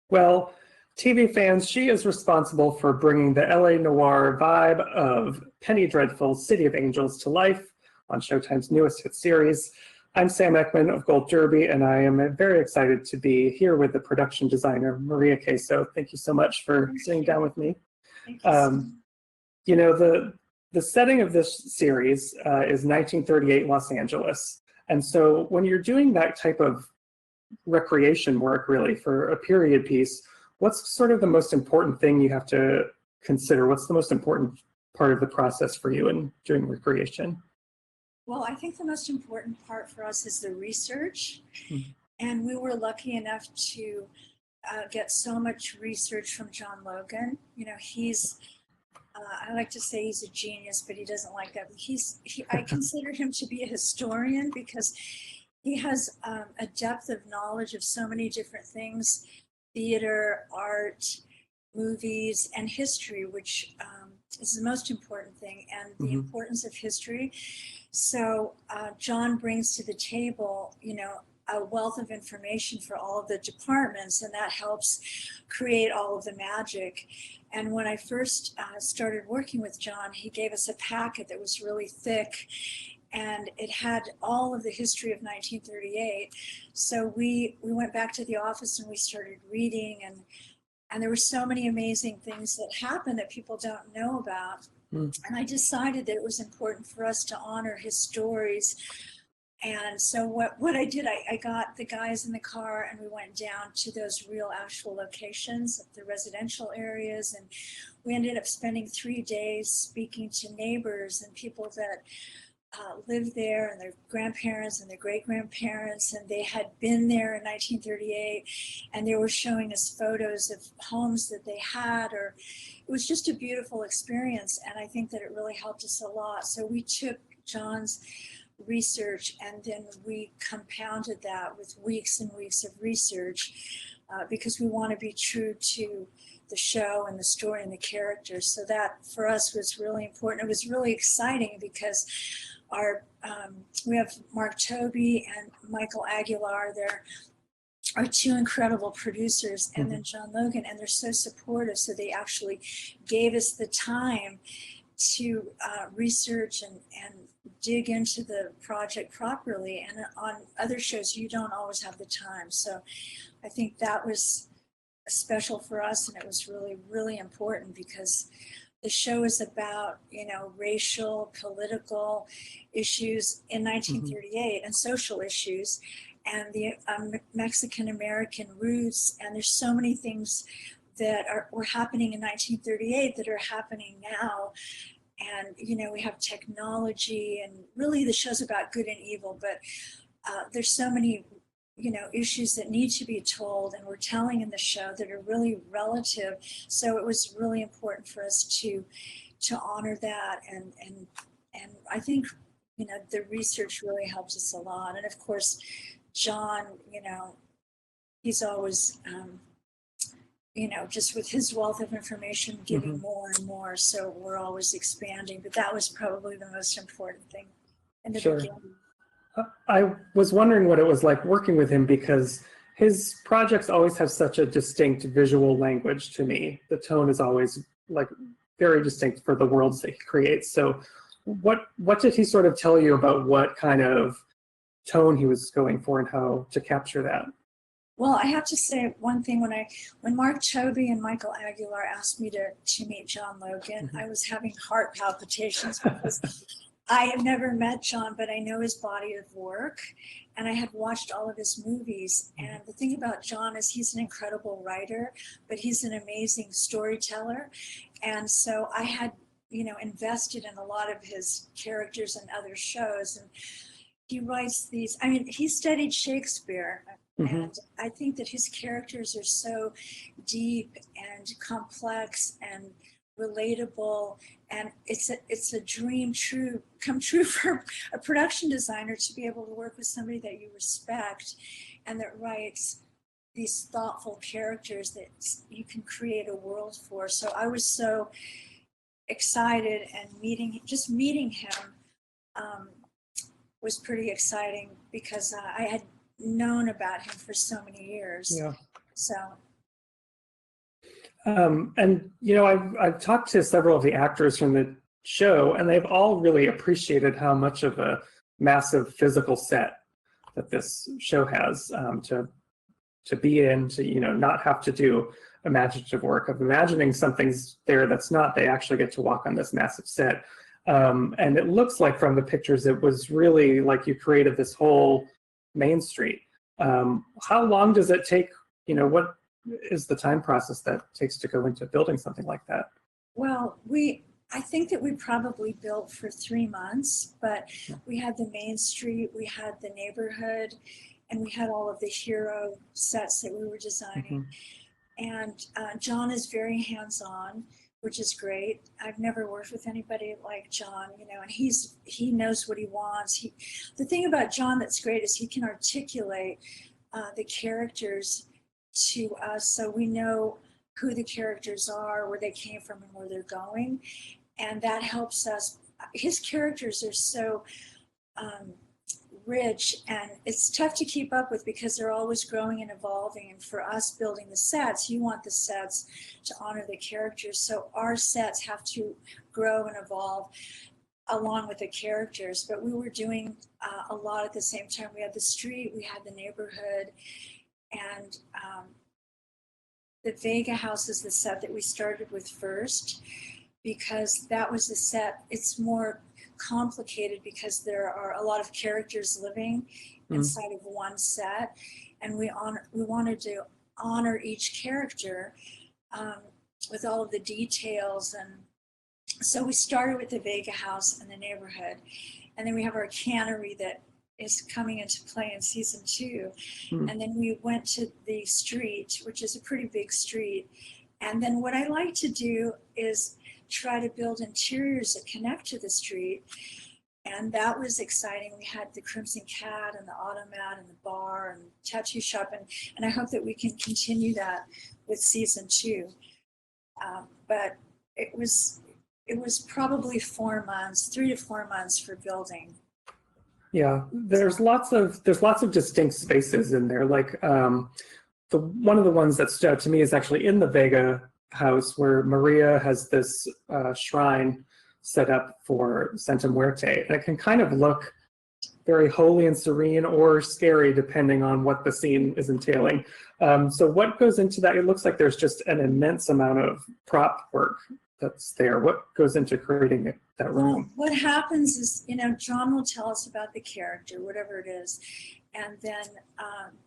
Well, TV fans, she is responsible for bringing the LA noir vibe of Penny Dreadful's City of Angels to life on Showtime's newest hit series. I'm Sam Eckmann of Gold Derby, and I am very excited to be here with the production designer, Maria Caso. Thank you so much for sitting down with me. Thank you so much. You know, the setting of this series is 1938 Los Angeles. And so when you're doing that type of recreation work, really, for a period piece, what's sort of the most important thing you have to consider? What's the most important part of the process for you in doing recreation? Well, I think the most important part for us is the research. And we were lucky enough to get so much research from John Logan. You know, I like to say he's a genius, but he doesn't like that. I consider him to be a historian because he has a depth of knowledge of so many different things: theater, art, movies, and history, which is the most important thing, and the importance of history. So John brings to the table, you know, a wealth of information for all of the departments, and that helps create all of the magic. And when I first started working with John, he gave us a packet that was really thick, and it had all of the history of 1938. So we went back to the office and we started reading, and there were so many amazing things that happened that people don't know about. And I decided that it was important for us to honor his stories. And so what I did, I got the guys in the car and we went down to those real actual locations, the residential areas, and we ended up spending 3 days speaking to neighbors and people that lived there, and their grandparents and their great-grandparents, and they had been there in 1938, and they were showing us photos of homes that they had. Or it was just a beautiful experience, and I think that it really helped us a lot. So we took John's research and then we compounded that with weeks and weeks of research because we want to be true to the show and the story and the characters. So that for us was really important. It was really exciting because we have Mark Toby and Michael Aguilar. They're our two incredible producers, and then John Logan, and they're so supportive. So they actually gave us the time to research and dig into the project properly. And on other shows, you don't always have the time. So I think that was special for us, and it was really, really important because the show is about, you know, racial, political issues in 1938 and social issues and the Mexican-American roots. And there's so many things that were happening in 1938 that are happening now. And, you know, we have technology, and really the show's about good and evil, but there's so many, you know, issues that need to be told and we're telling in the show that are really relative. So it was really important for us to honor that. And I think, you know, the research really helps us a lot. And of course, John, you know, he's always, you know, just with his wealth of information, giving more and more. So we're always expanding, but that was probably the most important thing in the beginning. I was wondering what it was like working with him because his projects always have such a distinct visual language to me. The tone is always like very distinct for the worlds that he creates. So what did he sort of tell you about what kind of tone he was going for and how to capture that? Well, I have to say one thing. When Mark Toby and Michael Aguilar asked me to meet John Logan, I was having heart palpitations because I have never met John, but I know his body of work, and I had watched all of his movies. And the thing about John is he's an incredible writer, but he's an amazing storyteller. And so I had, you know, invested in a lot of his characters and other shows. And he writes these, I mean, he studied Shakespeare. And I think that his characters are so deep and complex and relatable, and it's a dream come true for a production designer to be able to work with somebody that you respect and that writes these thoughtful characters that you can create a world for. So I was so excited, and meeting him was pretty exciting because I had known about him for so many years. Yeah. So And I've talked to several of the actors from the show, and they've all really appreciated how much of a massive physical set that this show has, to be in, to not have to do imaginative work of imagining something's there that's not. They actually get to walk on this massive set, and it looks like from the pictures it was really like you created this whole main street. How long does it take? What is the time process that takes to go into building something like that? Well, I think that we probably built for 3 months, but we had the main street, we had the neighborhood, and we had all of the hero sets that we were designing. And John is very hands-on, which is great. I've never worked with anybody like John, and he knows what he wants. The thing about John that's great is he can articulate the characters to us, so we know who the characters are, where they came from, and where they're going, and that helps us. His characters are so rich, and it's tough to keep up with because they're always growing and evolving. And for us building the sets, you want the sets to honor the characters, so our sets have to grow and evolve along with the characters. But we were doing a lot at the same time. We had the street, we had the neighborhood, and the Vega house is the set that we started with first, because that was the set. It's more complicated because there are a lot of characters living inside of one set, and we wanted to honor each character with all of the details. And so we started with the Vega house and the neighborhood, and then we have our cannery that is coming into play in season 2. And then we went to the street, which is a pretty big street. And then what I like to do is try to build interiors that connect to the street. And that was exciting. We had the Crimson Cat and the Automat and the bar and tattoo shop. And I hope that we can continue that with season 2. But it was probably 4 months, 3 to 4 months for building. Yeah, there's lots of distinct spaces in there. Like one of the ones that stood out to me is actually in the Vega house, where Maria has this shrine set up for Santa Muerte, and it can kind of look very holy and serene or scary depending on what the scene is entailing. So what goes into that? It looks like there's just an immense amount of prop work that's there. What goes into creating that room? Well, what happens is, John will tell us about the character, whatever it is, and then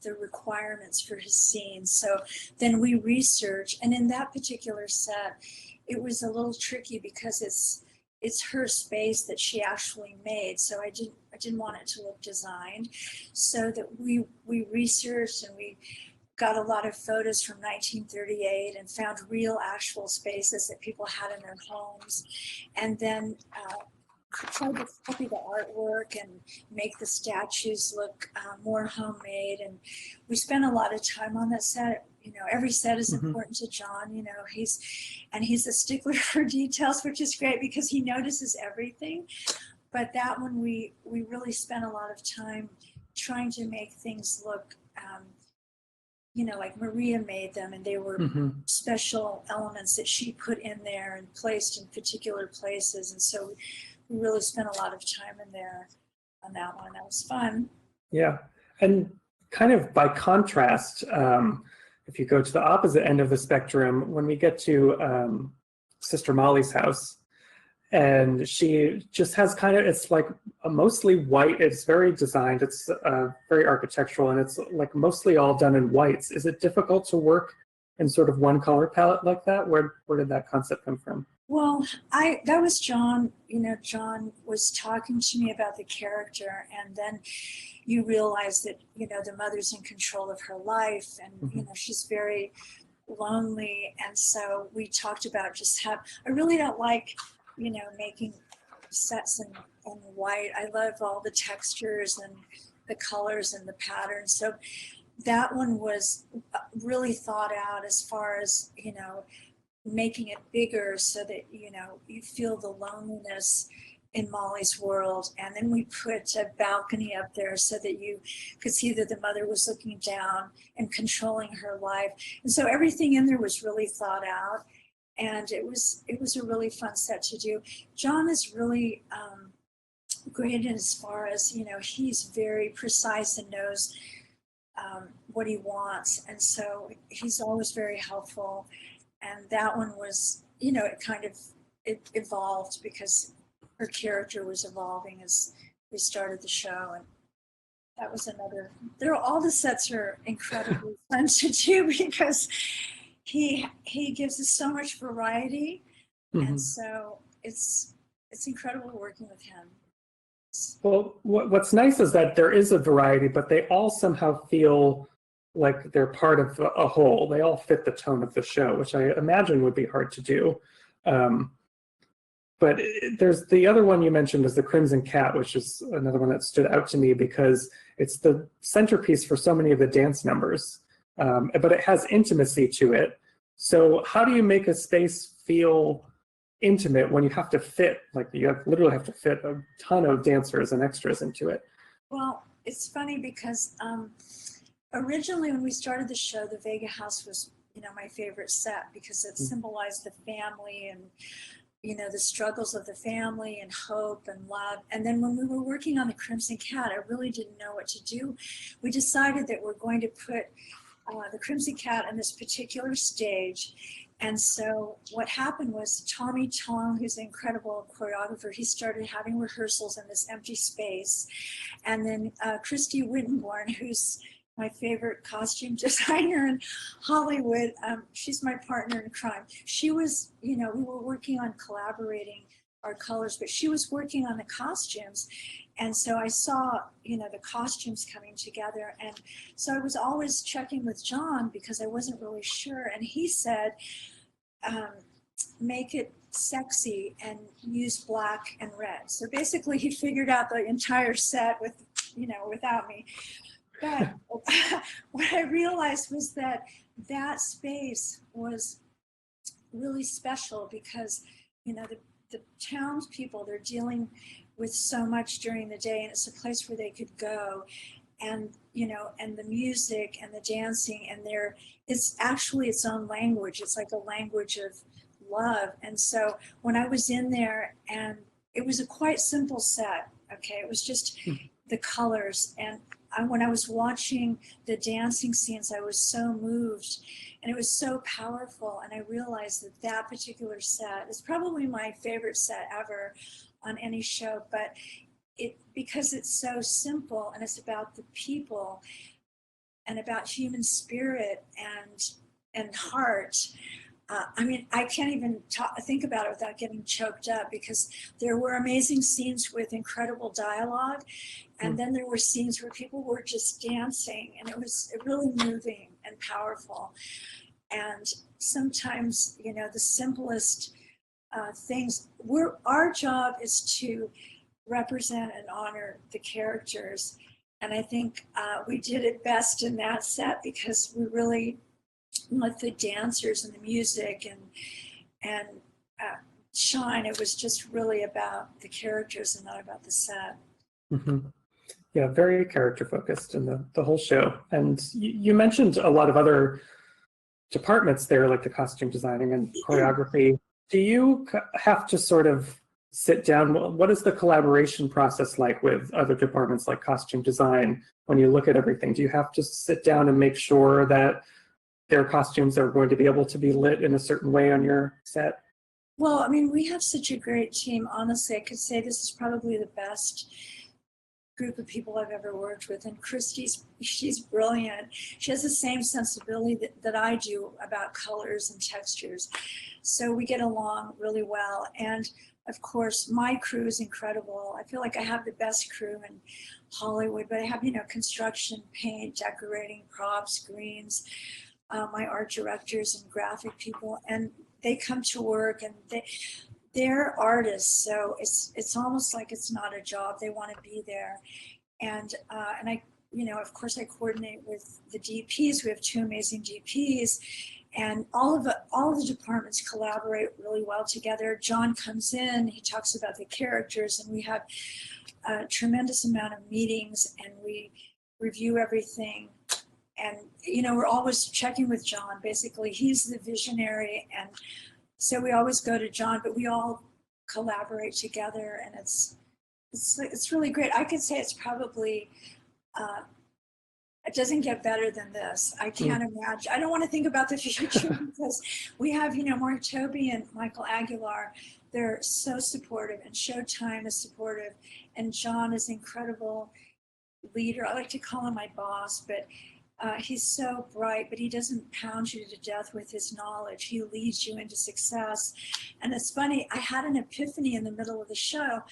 the requirements for his scene. So then we research, and in that particular set, it was a little tricky because it's her space that she actually made. So I didn't want it to look designed. So that we researched, and we got a lot of photos from 1938 and found real actual spaces that people had in their homes, and then tried to copy the artwork and make the statues look more homemade. And we spent a lot of time on that set. Every set is important to John. He's a stickler for details, which is great because he notices everything. But that one, we really spent a lot of time trying to make things look like Maria made them, and they were special elements that she put in there and placed in particular places. And so we really spent a lot of time in there on that one. That was fun. Yeah. And kind of by contrast, if you go to the opposite end of the spectrum, when we get to Sister Molly's house, and she just has it's like mostly white. It's very designed. It's very architectural, and it's like mostly all done in whites. Is it difficult to work in sort of one color palette like that? Where did that concept come from? Well, that was John. John was talking to me about the character, and then you realize that the mother's in control of her life, and she's very lonely. And so we talked about just how I really don't like making sets in white. I love all the textures and the colors and the patterns. So that one was really thought out as far as, making it bigger so that, you feel the loneliness in Molly's world. And then we put a balcony up there so that you could see that the mother was looking down and controlling her life. And so everything in there was really thought out. And it was a really fun set to do. John is really great in as far as, he's very precise and knows what he wants. And so he's always very helpful. And that one was, it evolved because her character was evolving as we started the show. And that was another, all the sets are incredibly fun to do because he gives us so much variety. Mm-hmm. And so it's incredible working with him. Well, what's nice is that there is a variety, but they all somehow feel like they're part of a whole. They all fit the tone of the show, which I imagine would be hard to do. But there's the other one you mentioned is the Crimson Cat, which is another one that stood out to me because it's the centerpiece for so many of the dance numbers, but it has intimacy to it. So how do you make a space feel intimate when you have to fit, literally have to fit a ton of dancers and extras into it? Well, it's funny because originally when we started the show, the Vega House was, my favorite set because it symbolized the family and, the struggles of the family and hope and love. And then when we were working on the Crimson Cat, I really didn't know what to do. We decided that we're going to put the Crimson Cat on this particular stage. And so what happened was Tommy Tong, who's an incredible choreographer, he started having rehearsals in this empty space. And then Christy Wittenborn, who's my favorite costume designer in Hollywood, she's my partner in crime. She was, we were working on collaborating our colors, but she was working on the costumes. And so I saw, the costumes coming together. And so I was always checking with John because I wasn't really sure. And he said, make it sexy and use black and red. So basically he figured out the entire set with, without me. But what I realized was that space was really special because, the townspeople, they're dealing with so much during the day, and it's a place where they could go. And, and the music and the dancing, and it's actually its own language. It's like a language of love. And so when I was in there, and it was a quite simple set, okay? It was just the colors. And when I was watching the dancing scenes, I was so moved, and it was so powerful. And I realized that particular set is probably my favorite set ever on any show, but because it's so simple and it's about the people and about human spirit and heart. I can't even think about it without getting choked up because there were amazing scenes with incredible dialogue. And then there were scenes where people were just dancing, and it was really moving and powerful. And sometimes, the simplest things, our job is to represent and honor the characters. And I think we did it best in that set because we really let the dancers and the music and shine. It was just really about the characters and not about the set. Mm-hmm. Yeah, very character focused in the whole show. And you mentioned a lot of other departments there, like the costume designing and choreography. Do you have to sort of sit down? What is the collaboration process like with other departments like costume design when you look at everything? Do you have to sit down and make sure that their costumes are going to be able to be lit in a certain way on your set? Well, we have such a great team. Honestly, I could say this is probably the best group of people I've ever worked with. And she's brilliant. She has the same sensibility that I do about colors and textures. So we get along really well. And of course, my crew is incredible. I feel like I have the best crew in Hollywood, but I have, construction, paint, decorating, props, greens, my art directors and graphic people, and they come to work and they're artists, so it's almost like it's not a job. They want to be there, and I, of course, I coordinate with the DPs. We have two amazing DPs, And all of the departments collaborate really well together. John comes in, he talks about the characters, and we have a tremendous amount of meetings, and we review everything. And, you know, we're always checking with John. Basically, he's the visionary, and so we always go to John, but we all collaborate together, and it's really great. I could say it's probably, it doesn't get better than this. I can't imagine. I don't want to think about the future because we have, you know, Mark Toby and Michael Aguilar. They're so supportive, and Showtime is supportive, and John is an incredible leader. I like to call him my boss, but he's so bright, but he doesn't pound you to death with his knowledge. He leads you into success. And it's funny, I had an epiphany in the middle of the show,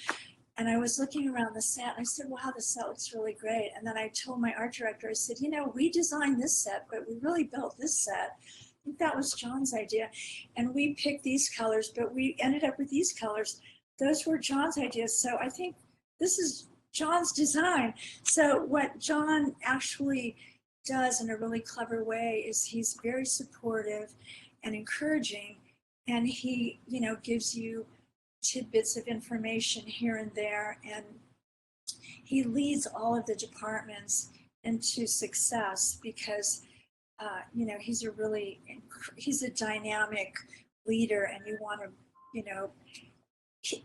and I was looking around the set, and I said, wow, the set looks really great. And then I told my art director, I said, you know, we designed this set, but we really built this set. I think that was John's idea. And we picked these colors, but we ended up with these colors. Those were John's ideas. So I think this is John's design. So what John actually does in a really clever way is he's very supportive and encouraging, and he, you know, gives you tidbits of information here and there, and he leads all of the departments into success because you know, he's a dynamic leader, and you want to, you know,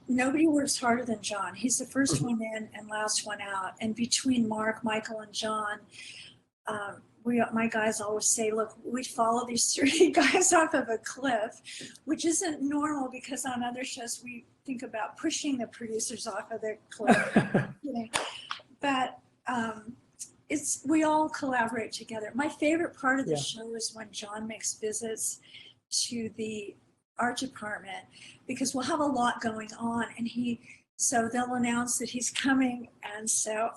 nobody works harder than John. He's the first one in and last one out, and between Mark, Michael, and John, my guys always say, look, we follow these 30 guys off of a cliff, which isn't normal because on other shows we think about pushing the producers off of the cliff. You know? But we all collaborate together. My favorite part of the show is when John makes visits to the art department, because we'll have a lot going on, and so they'll announce that he's coming, and so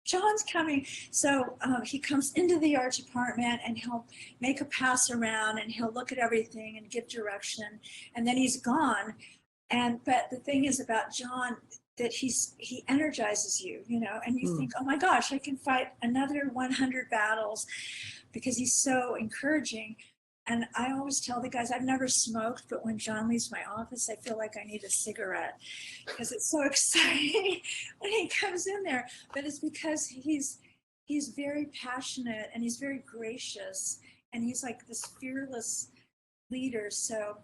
John's coming. So he comes into the art department, and he'll make a pass around, and he'll look at everything and give direction, and then he's gone. But the thing is about John, that he energizes you, you know, and you think, oh my gosh, I can fight another 100 battles, because he's so encouraging. And I always tell the guys, I've never smoked, but when John leaves my office, I feel like I need a cigarette because it's so exciting when he comes in there. But it's because he's very passionate, and he's very gracious, and he's like this fearless leader. So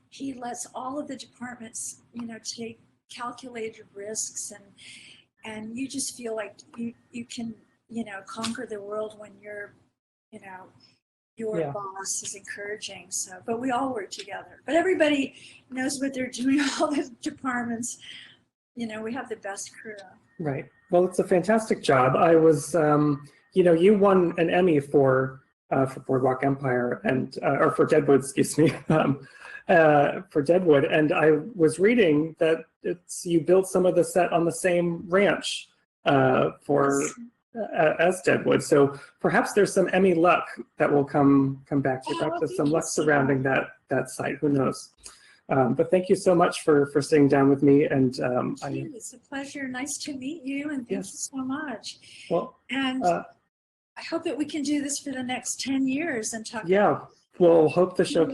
he lets all of the departments, you know, take calculated risks, and you just feel like you can, you know, conquer the world when you're, you know, your boss is encouraging. So, but we all work together. But everybody knows what they're doing. All the departments, you know, we have the best crew. Right. Well, it's a fantastic job. I was, you know, you won an Emmy for Boardwalk Empire or for Deadwood, excuse me, for Deadwood. And I was reading that you built some of the set on the same ranch as Deadwood. So perhaps there's some Emmy luck that will come back to you. Perhaps there's some luck surrounding that site. Who knows? But thank you so much for sitting down with me. And it's a pleasure. Nice to meet you, and thank you so much. Well, and I hope that we can do this for the next 10 years and talk. Yeah, we'll hope the show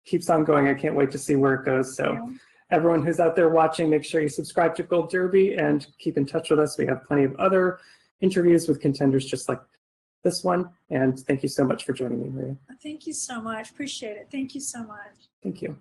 keeps on going. I can't wait to see where it goes. So everyone who's out there watching, make sure you subscribe to Gold Derby and keep in touch with us. We have plenty of other interviews with contenders just like this one. And thank you so much for joining me, Maria. Thank you so much. Appreciate it. Thank you so much. Thank you.